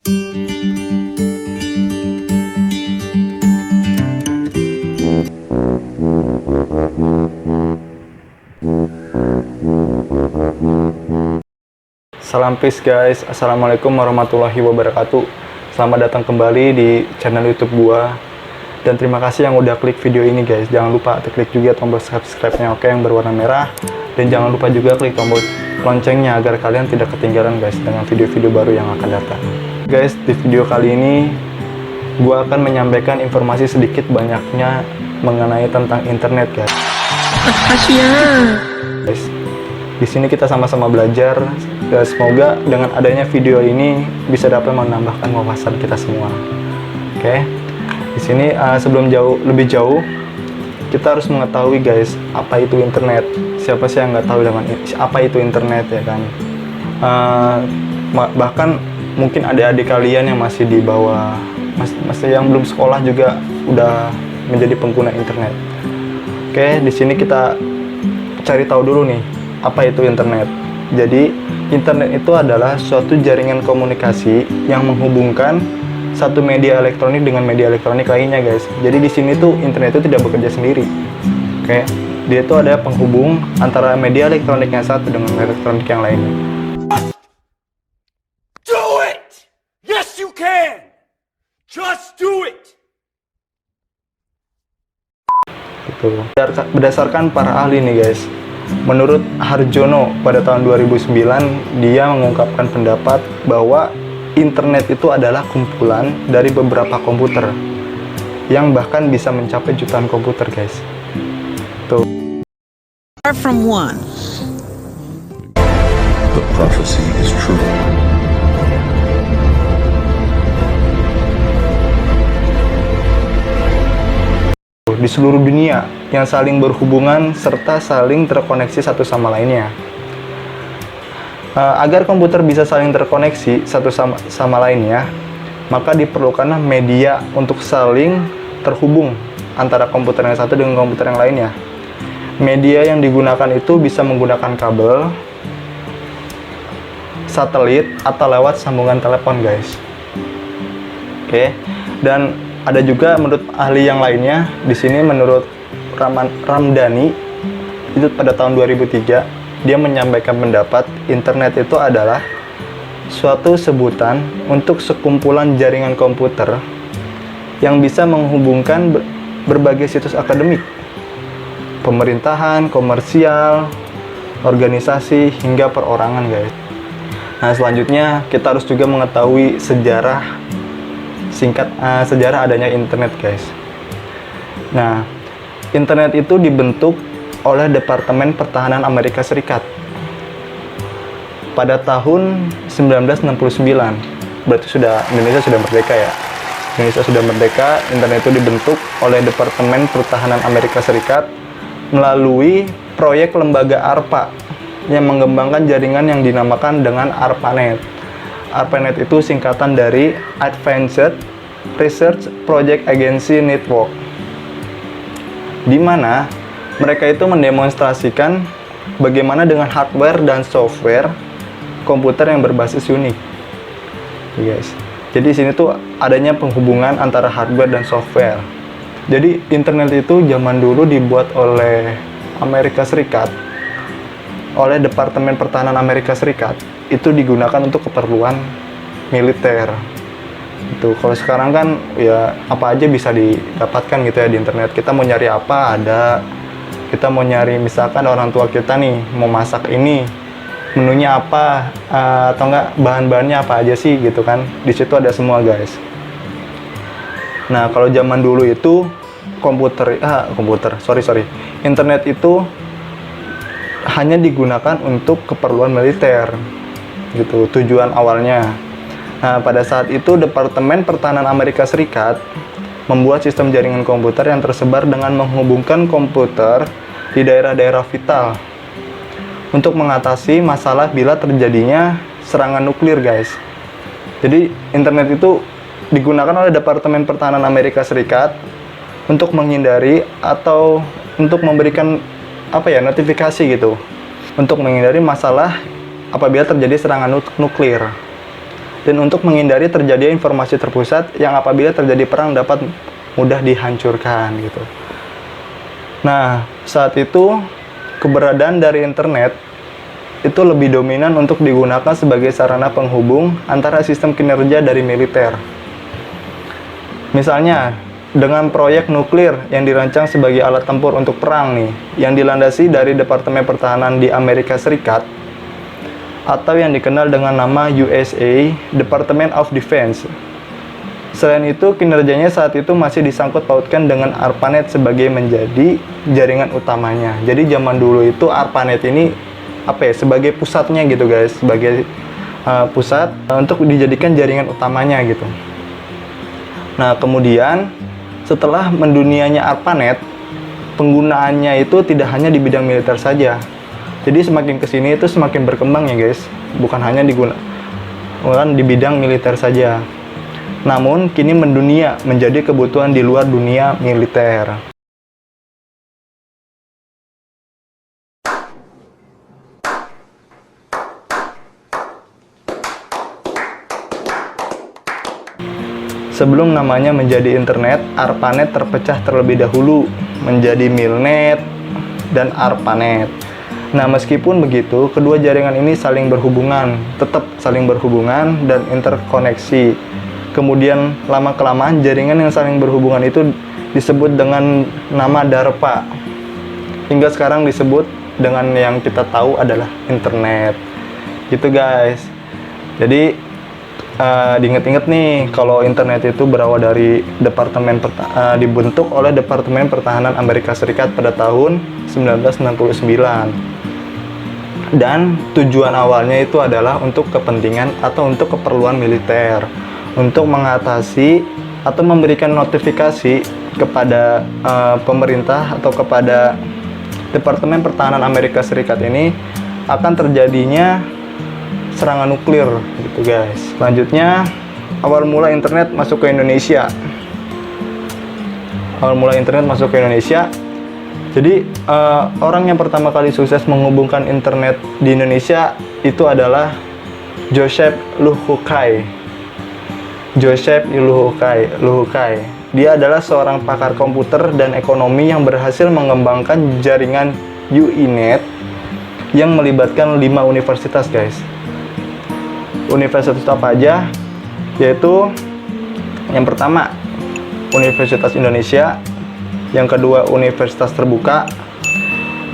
Salam peace guys, assalamualaikum warahmatullahi wabarakatuh. Selamat datang kembali di channel YouTube gua. Dan terima kasih yang udah klik video ini guys. Jangan lupa klik juga tombol subscribe-nya, oke, yang berwarna merah. Dan jangan lupa juga klik tombol loncengnya agar kalian tidak ketinggalan guys dengan video-video baru yang akan datang. Guys, di video kali ini gua akan menyampaikan informasi sedikit banyaknya mengenai tentang internet guys. Guys, di sini kita sama-sama belajar. Dan semoga dengan adanya video ini bisa dapat menambahkan wawasan kita semua. Oke. Di sini sebelum lebih jauh, kita harus mengetahui guys, apa itu internet. Siapa sih yang nggak tahu dengan apa itu internet ya kan? Bahkan mungkin adik-adik kalian yang masih di bawah, masih yang belum sekolah juga udah menjadi pengguna internet. Oke, di sini kita cari tahu dulu nih, apa itu internet. Jadi, internet itu adalah suatu jaringan komunikasi yang menghubungkan satu media elektronik dengan media elektronik lainnya, guys. Jadi di sini tuh internet itu tidak bekerja sendiri. Oke, dia itu ada penghubung antara media elektronik yang satu dengan elektronik yang lainnya. Do it! Yes, you can! Just do it! Gitu. Berdasarkan para ahli nih, guys. Menurut Harjono pada tahun 2009, dia mengungkapkan pendapat bahwa internet itu adalah kumpulan dari beberapa komputer yang bahkan bisa mencapai jutaan komputer, guys. Tuh. From one. The prophecy is true. Di seluruh dunia yang saling berhubungan serta saling terkoneksi satu sama lainnya. Agar komputer bisa saling terkoneksi satu sama lainnya, maka diperlukanlah media untuk saling terhubung antara komputer yang satu dengan komputer yang lainnya. Media yang digunakan itu bisa menggunakan kabel, satelit, atau lewat sambungan telepon, guys. Oke, dan ada juga menurut ahli yang lainnya, di sini menurut Ramdhani, itu pada tahun 2003, dia menyampaikan pendapat internet itu adalah suatu sebutan untuk sekumpulan jaringan komputer yang bisa menghubungkan berbagai situs akademik, pemerintahan, komersial, organisasi, hingga perorangan, guys. Nah, selanjutnya kita harus juga mengetahui sejarah sejarah adanya internet, guys. Nah, internet itu dibentuk oleh Departemen Pertahanan Amerika Serikat pada tahun 1969. Berarti Indonesia sudah merdeka ya. Indonesia sudah merdeka, internet itu dibentuk oleh Departemen Pertahanan Amerika Serikat melalui proyek lembaga ARPA yang mengembangkan jaringan yang dinamakan dengan ARPANET. ARPANET itu singkatan dari Advanced Research Project Agency Network, di mana mereka itu mendemonstrasikan bagaimana dengan hardware dan software komputer yang berbasis unik, guys. Jadi sini tuh adanya penghubungan antara hardware dan software. Jadi internet itu zaman dulu dibuat oleh Amerika Serikat, oleh Departemen Pertahanan Amerika Serikat, itu digunakan untuk keperluan militer. Itu kalau sekarang kan ya apa aja bisa didapatkan gitu ya di internet. Kita mau nyari apa ada. Kita mau nyari misalkan orang tua kita nih mau masak ini, menunya apa atau enggak bahan-bahannya apa aja sih gitu kan. Di situ ada semua, guys. Nah, kalau zaman dulu itu internet itu hanya digunakan untuk keperluan militer gitu tujuan awalnya. Nah, pada saat itu Departemen Pertahanan Amerika Serikat membuat sistem jaringan komputer yang tersebar dengan menghubungkan komputer di daerah-daerah vital untuk mengatasi masalah bila terjadinya serangan nuklir, guys. Jadi internet itu digunakan oleh Departemen Pertahanan Amerika Serikat untuk menghindari atau untuk memberikan notifikasi gitu, untuk menghindari masalah apabila terjadi serangan nuklir. dan untuk menghindari terjadi informasi terpusat yang apabila terjadi perang dapat mudah dihancurkan gitu. Nah, saat itu keberadaan dari internet itu lebih dominan untuk digunakan sebagai sarana penghubung antara sistem kinerja dari militer. Misalnya, dengan proyek nuklir yang dirancang sebagai alat tempur untuk perang nih, yang dilandasi dari Departemen Pertahanan di Amerika Serikat, atau yang dikenal dengan nama USA, Department of Defense. Selain itu, kinerjanya saat itu masih disangkut pautkan dengan ARPANET sebagai menjadi jaringan utamanya. Jadi zaman dulu itu ARPANET ini sebagai pusatnya gitu guys, sebagai pusat untuk dijadikan jaringan utamanya gitu. Nah, kemudian setelah mendunianya ARPANET, penggunaannya itu tidak hanya di bidang militer saja. Jadi semakin kesini itu semakin berkembang ya guys, bukan hanya digunakan di bidang militer saja. Namun kini mendunia menjadi kebutuhan di luar dunia militer. Sebelum namanya menjadi internet, ARPANET terpecah terlebih dahulu menjadi MILNET dan ARPANET. Nah, meskipun begitu, kedua jaringan ini saling berhubungan, tetap saling berhubungan dan interkoneksi. Kemudian lama-kelamaan jaringan yang saling berhubungan itu disebut dengan nama DARPA. Hingga sekarang disebut dengan yang kita tahu adalah internet. Gitu guys. Jadi diinget-inget nih, kalau internet itu berawal dari dibentuk oleh Departemen Pertahanan Amerika Serikat pada tahun 1969. Dan tujuan awalnya itu adalah untuk kepentingan atau untuk keperluan militer, untuk mengatasi atau memberikan notifikasi kepada pemerintah atau kepada Departemen Pertahanan Amerika Serikat ini akan terjadinya serangan nuklir gitu guys. Selanjutnya, awal mula internet masuk ke Indonesia. Jadi orang yang pertama kali sukses menghubungkan internet di Indonesia itu adalah Joseph Luhukai. Dia adalah seorang pakar komputer dan ekonomi yang berhasil mengembangkan jaringan UINet yang melibatkan 5 universitas guys. Universitas apa aja? Yaitu yang pertama Universitas Indonesia, yang kedua Universitas Terbuka,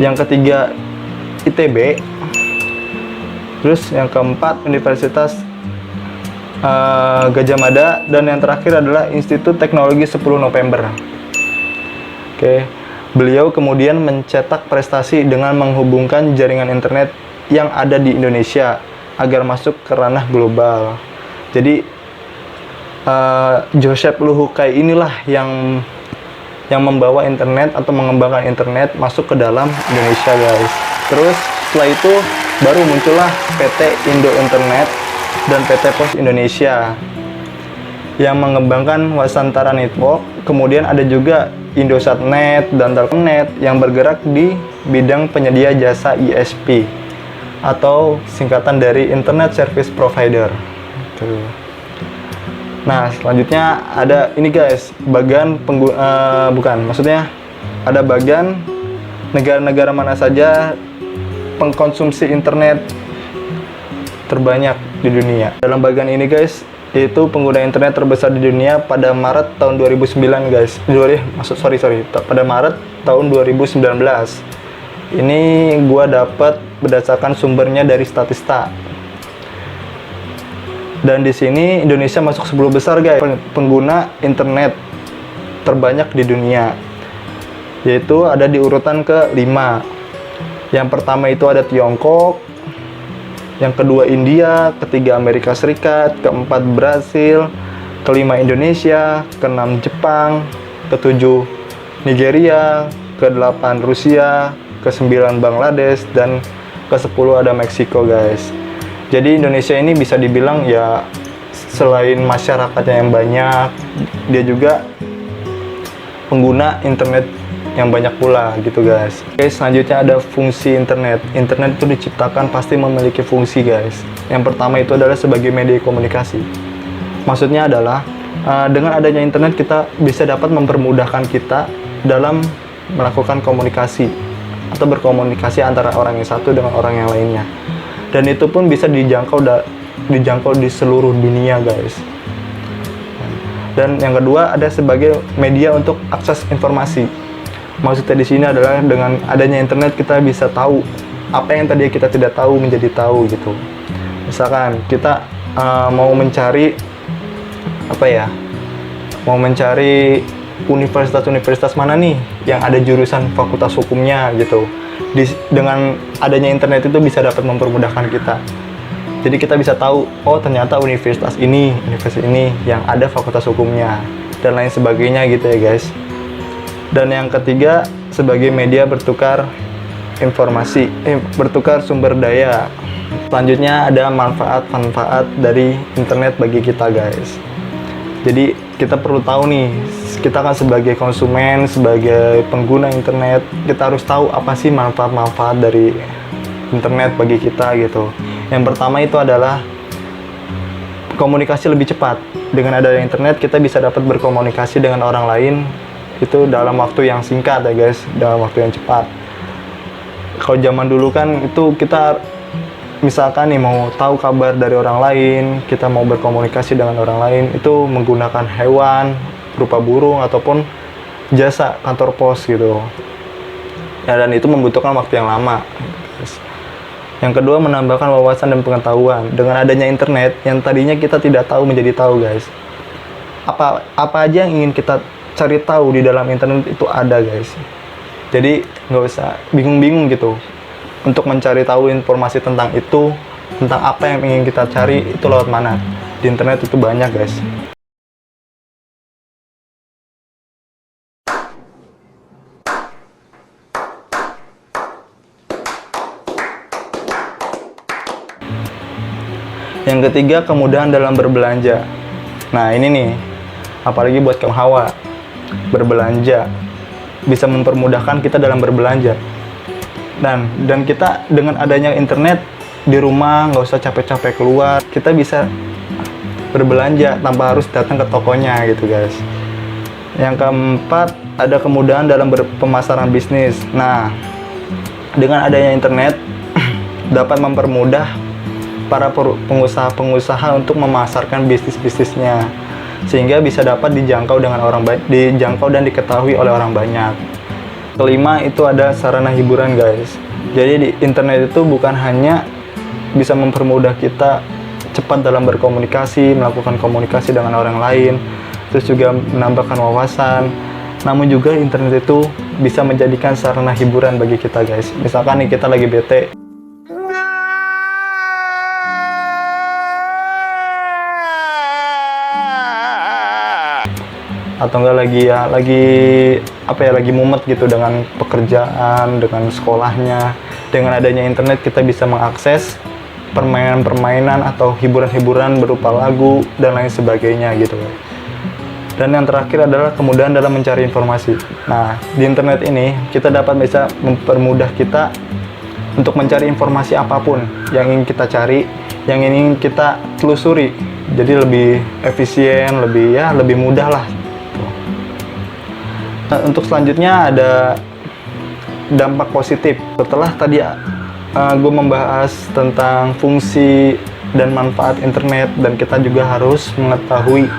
yang ketiga ITB, terus yang keempat Universitas Gajah Mada, dan yang terakhir adalah Institut Teknologi 10 November. Oke, beliau kemudian mencetak prestasi dengan menghubungkan jaringan internet yang ada di Indonesia agar masuk ke ranah global. Jadi Joseph Luhukai inilah yang membawa internet atau mengembangkan internet masuk ke dalam Indonesia guys. Terus setelah itu baru muncullah PT Indo Internet dan PT Pos Indonesia yang mengembangkan Wasantara Network. Kemudian ada juga Indosatnet dan Telkomnet yang bergerak di bidang penyedia jasa ISP atau singkatan dari Internet Service Provider. Nah, selanjutnya ada ini guys, bagian ada bagian negara-negara mana saja pengkonsumsi internet terbanyak di dunia. Dalam bagian ini guys, yaitu pengguna internet terbesar di dunia pada Maret tahun 2009 guys. Pada Maret tahun 2019. Ini gua dapat berdasarkan sumbernya dari Statista. Dan di sini Indonesia masuk 10 besar guys, pengguna internet terbanyak di dunia. Yaitu ada di urutan ke-5. Yang pertama itu ada Tiongkok, yang kedua India, ketiga Amerika Serikat, keempat Brasil, kelima Indonesia, keenam Jepang, ketujuh Nigeria, ke-8 Rusia, ke-9 Bangladesh, dan ke-10 ada Meksiko guys. Jadi Indonesia ini bisa dibilang ya, selain masyarakatnya yang banyak, dia juga pengguna internet yang banyak pula gitu guys. Oke, selanjutnya ada fungsi internet. Internet itu diciptakan pasti memiliki fungsi guys. Yang pertama itu adalah sebagai media komunikasi. Maksudnya adalah dengan adanya internet kita bisa dapat mempermudahkan kita dalam melakukan komunikasi atau berkomunikasi antara orang yang satu dengan orang yang lainnya. Dan itu pun bisa dijangkau di seluruh dunia guys. Dan yang kedua ada sebagai media untuk akses informasi. Maksudnya di sini adalah dengan adanya internet kita bisa tahu apa yang tadi kita tidak tahu menjadi tahu gitu. Misalkan kita mau mencari mau mencari universitas mana nih yang ada jurusan fakultas hukumnya gitu. Dengan adanya internet itu bisa dapat mempermudahkan kita. Jadi kita bisa tahu, oh ternyata universitas ini yang ada fakultas hukumnya dan lain sebagainya gitu ya guys. Dan yang ketiga sebagai media bertukar informasi, bertukar sumber daya. Selanjutnya ada manfaat-manfaat dari internet bagi kita guys. Jadi kita perlu tahu nih, kita kan sebagai konsumen, sebagai pengguna internet, kita harus tahu apa sih manfaat-manfaat dari internet bagi kita gitu. Yang pertama itu adalah komunikasi lebih cepat. Dengan adanya internet kita bisa dapat berkomunikasi dengan orang lain itu dalam waktu yang singkat ya guys, dalam waktu yang cepat. Kalau zaman dulu kan itu kita misalkan nih mau tahu kabar dari orang lain, kita mau berkomunikasi dengan orang lain itu menggunakan hewan berupa burung ataupun jasa kantor pos gitu. Ya, dan itu membutuhkan waktu yang lama. Yang kedua menambahkan wawasan dan pengetahuan. Dengan adanya internet yang tadinya kita tidak tahu menjadi tahu guys. Apa aja yang ingin kita cari tahu di dalam internet itu ada guys. Jadi nggak usah bingung-bingung gitu untuk mencari tahu informasi tentang itu, tentang apa yang ingin kita cari itu lewat mana. Di internet itu banyak guys. Yang ketiga kemudahan dalam berbelanja. Nah ini nih, apalagi buat kaum hawa, berbelanja bisa mempermudahkan kita dalam berbelanja. Dan kita dengan adanya internet di rumah nggak usah capek-capek keluar, kita bisa berbelanja tanpa harus datang ke tokonya gitu guys. Yang keempat ada kemudahan dalam pemasaran bisnis. Nah dengan adanya internet dapat mempermudah para pengusaha-pengusaha untuk memasarkan bisnisnya sehingga bisa dapat dijangkau dan diketahui oleh orang banyak. Kelima itu ada sarana hiburan guys. Jadi di internet itu bukan hanya bisa mempermudah kita cepat dalam berkomunikasi, melakukan komunikasi dengan orang lain, terus juga menambahkan wawasan, namun juga internet itu bisa menjadikan sarana hiburan bagi kita guys. Misalkan nih kita lagi bete, atau enggak lagi mumet gitu dengan pekerjaan, dengan sekolahnya. Dengan adanya internet kita bisa mengakses permainan-permainan atau hiburan-hiburan berupa lagu dan lain sebagainya gitu. Dan yang terakhir adalah kemudahan dalam mencari informasi. Nah, di internet ini kita bisa mempermudah kita untuk mencari informasi apapun yang ingin kita cari, yang ingin kita telusuri. Jadi lebih efisien, lebih mudah lah. Nah, untuk selanjutnya ada dampak positif. Setelah tadi gue membahas tentang fungsi dan manfaat internet, dan kita juga harus mengetahui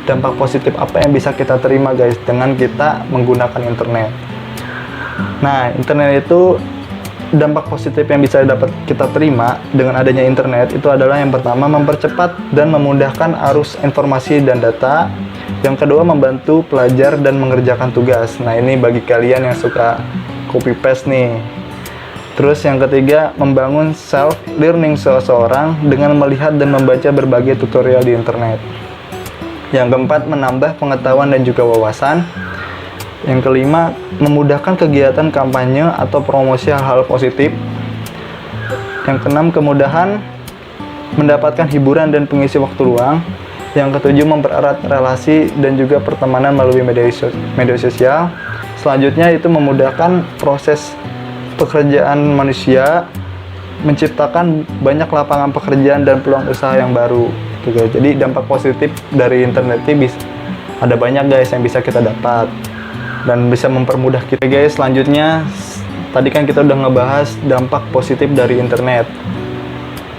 dampak positif apa yang bisa kita terima guys dengan kita menggunakan internet. Nah, internet itu dampak positif yang bisa dapat kita terima dengan adanya internet itu adalah yang pertama mempercepat dan memudahkan arus informasi dan data. Yang kedua membantu pelajar dan mengerjakan tugas. Nah ini bagi kalian yang suka copy paste nih. Terus yang ketiga membangun self learning seseorang dengan melihat dan membaca berbagai tutorial di internet. Yang keempat menambah pengetahuan dan juga wawasan. Yang kelima memudahkan kegiatan kampanye atau promosi hal-hal positif. Yang keenam kemudahan mendapatkan hiburan dan pengisi waktu luang. Yang ketujuh mempererat relasi dan juga pertemanan melalui media sosial. Selanjutnya itu memudahkan proses pekerjaan manusia, menciptakan banyak lapangan pekerjaan dan peluang usaha yang baru gitu guys. Jadi dampak positif dari internet ini ada banyak guys yang bisa kita dapat dan bisa mempermudah kita guys. Selanjutnya tadi kan kita udah ngebahas dampak positif dari internet.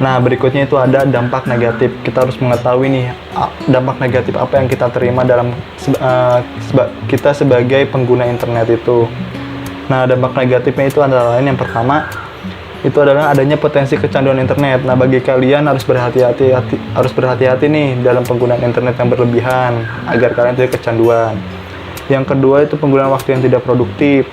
Nah berikutnya itu ada dampak negatif. Kita harus mengetahui nih dampak negatif apa yang kita terima dalam kita sebagai pengguna internet itu. Nah dampak negatifnya itu adalah yang pertama itu adalah adanya potensi kecanduan internet. Nah bagi kalian harus berhati-hati nih dalam penggunaan internet yang berlebihan agar kalian tidak kecanduan. Yang kedua itu penggunaan waktu yang tidak produktif.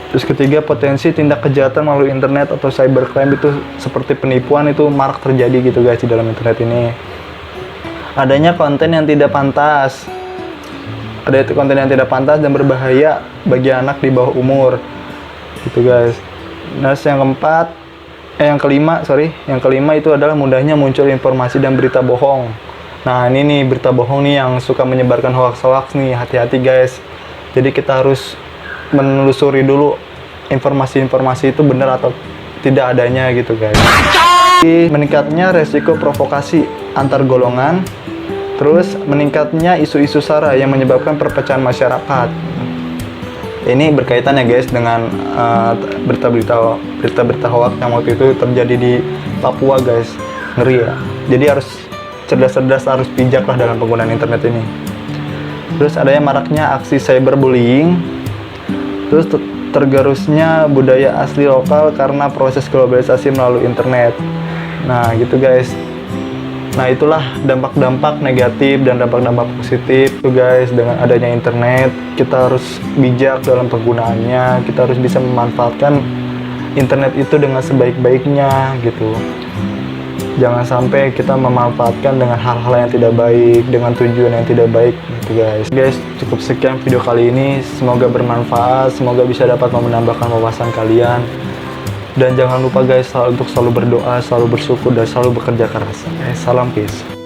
Terus ketiga, potensi tindak kejahatan melalui internet atau cybercrime itu seperti penipuan itu marak terjadi gitu guys di dalam internet ini. Adanya konten yang tidak pantas. Ada konten yang tidak pantas dan berbahaya bagi anak di bawah umur. Gitu guys. Nah, yang kelima itu adalah mudahnya muncul informasi dan berita bohong. Nah, ini nih berita bohong nih yang suka menyebarkan hoax-hoax nih, hati-hati guys. Jadi kita harus menelusuri dulu informasi-informasi itu benar atau tidak adanya gitu guys. Meningkatnya resiko provokasi antar golongan, terus meningkatnya isu-isu sara yang menyebabkan perpecahan masyarakat. Ini berkaitan ya guys dengan berita-berita hoax yang waktu itu terjadi di Papua guys, ngeri ya. Jadi harus cerdas-cerdas, harus bijak lah dalam penggunaan internet ini. Terus adanya maraknya aksi cyberbullying, terus tergerusnya budaya asli lokal karena proses globalisasi melalui internet. Nah gitu guys. Nah itulah dampak-dampak negatif dan dampak-dampak positif tuh guys dengan adanya internet. Kita harus bijak dalam penggunaannya, kita harus bisa memanfaatkan internet itu dengan sebaik-baiknya gitu. Jangan sampai kita memanfaatkan dengan hal-hal yang tidak baik, dengan tujuan yang tidak baik gitu guys. Guys, cukup sekian video kali ini, semoga bermanfaat, semoga bisa dapat menambahkan wawasan kalian. Dan jangan lupa guys untuk selalu berdoa, selalu bersyukur, dan selalu bekerja keras. Salam peace.